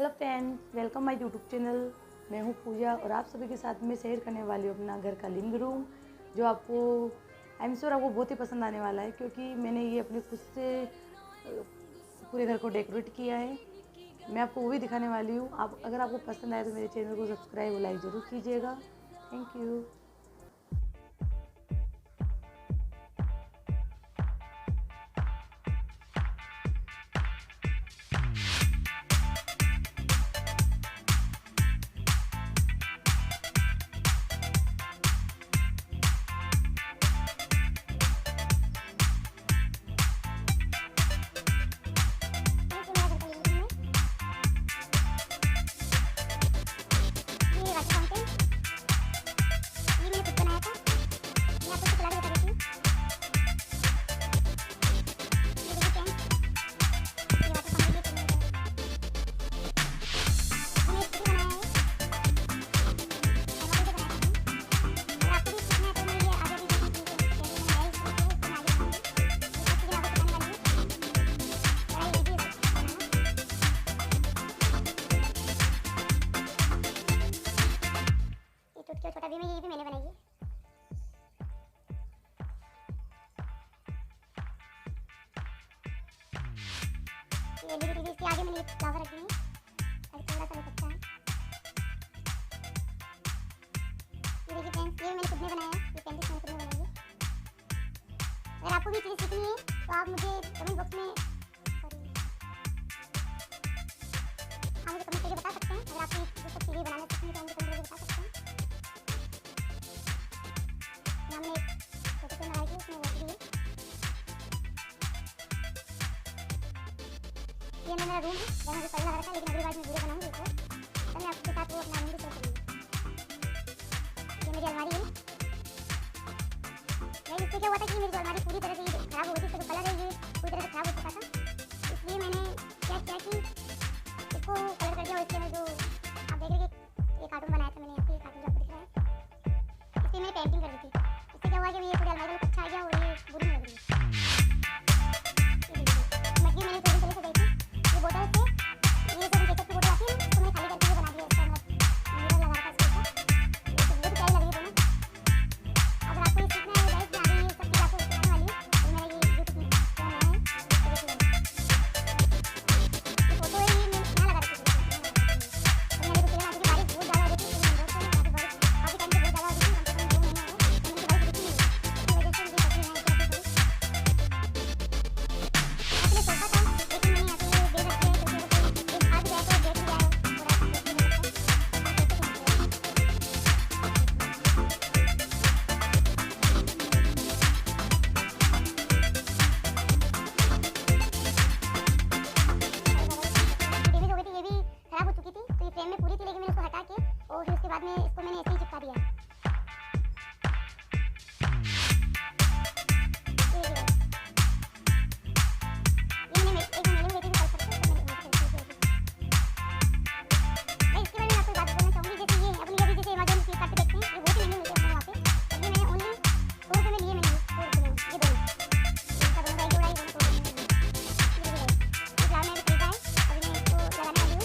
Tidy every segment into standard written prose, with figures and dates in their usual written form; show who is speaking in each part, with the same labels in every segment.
Speaker 1: Hello friends, welcome my YouTube channel. मैं हूँ पूजा और आप सभी के साथ में शेयर करने वाली हूँ अपना घर का लिविंग रूम, जो आपको आई एम श्योर आपको बहुत ही पसंद आने वाला है, क्योंकि मैंने ये अपने खुद से पूरे घर को डेकोरेट किया है। मैं आपको वो भी दिखाने वाली हूँ। आप अगर आपको पसंद आए तो मेरे चैनल को सब्सक्राइब और लाइक ज़रूर कीजिएगा। Thank you.
Speaker 2: छोटा भी ये भी मैंने बनाई है। ये एलईडी टीवी इसके आगे मैंने ये फ्लावर रखे हैं ताकि थोड़ा सा लुक अच्छा है। ये देखिए फ्रेंड्स, ये मैंने खुद ने बनाया है। ये पेंटिंग मैंने खुद ने बनाई है। अगर आपको भी चीज़ें सीखनी है तो आप मुझे कमेंट बॉक्स में मुझे कमेंट करके बता सकते हैं। अगर आप ये सब चीज़ें बनाना सीखनी है तो मुझे कमेंट करके बता सकते हैं। हमने एक छोटे से बनाई थी, उसमें रख दी है। ये मेरा रूम है जहाँ मुझे पहले लगा रखा है, लेकिन अगली बार मैं वीडियो बनाऊंगी इसको तो मैं आपके साथ वो अपना रूम भी शेयर करूँगी। ये मेरी अलमारी है। मैं इससे क्या हुआ था कि मेरी जो अलमारी पूरी तरह से खराब हो गई थी, इसका जो कलर है ये पूरी तरह से खराब हो चुका था। इसलिए मैंने क्या किया कि इसको कलर कर दिया। और इसके मैं जो आप देख रहे हैं एक कार्टून बनाया था मैंने, यहाँ पे कार्टून जो आपको दिख रहा है, इस पर मैंने पेंटिंग कर दी थी। इससे क्या हुआ कि ये पूरी अलमारी में अच्छा आ गया और ये बुरी नहीं लग रही है। मछली मैंने थोड़ी तरह से गई थी, ये बोतल से ये जो केचप की बोतल आती है उसको मैंने खाली करके ये बना दिया। इसका मिरर लगा रखा है इसके ऊपर, ये बहुत प्यारी लगी दोनों। अगर आपको ये सीखना है गाइस, मैं आगे ये सब चीज़ आपको सिखाने वाली हूँ। तो मेरा ये यूट्यूब चैनल है, ये फोटो है, ये मैं यहाँ लगा रखी थी। तो मैंने तो चैनल बारिश बहुत ज़्यादा हो रही थी, काफ़ी टाइम से बहुत ज़्यादा हो रही थी, कम से कम 2 महीने हो गए। फ्रेम में पूरी थी, लेकिन मैंने उसको हटा के और फिर उसके बाद में इसको मैंने ऐसे ही चिपका दिया। ये मैंने एक मेले में देखी थी, इसके बारे में आपको बात बोलना चाहूँगी। जैसे ये अपनी अभी जैसे अमेज़न फ्लिपकार्ट पे देखते हैं, ये बहुत ही महंगे मिलते हैं वहाँ पे। और ये मैंने ओनली 100 रुपये में लिए, मैंने 100 रुपये में ये दोनों, इसका दोनों का एक जोड़ा ही दोनों 100 रुपये में। ये फ्लावर मैंने खरीदा है, अभी मैं इसको लगाने वाली हूँ।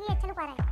Speaker 2: अच्छा लुक आ रहा है।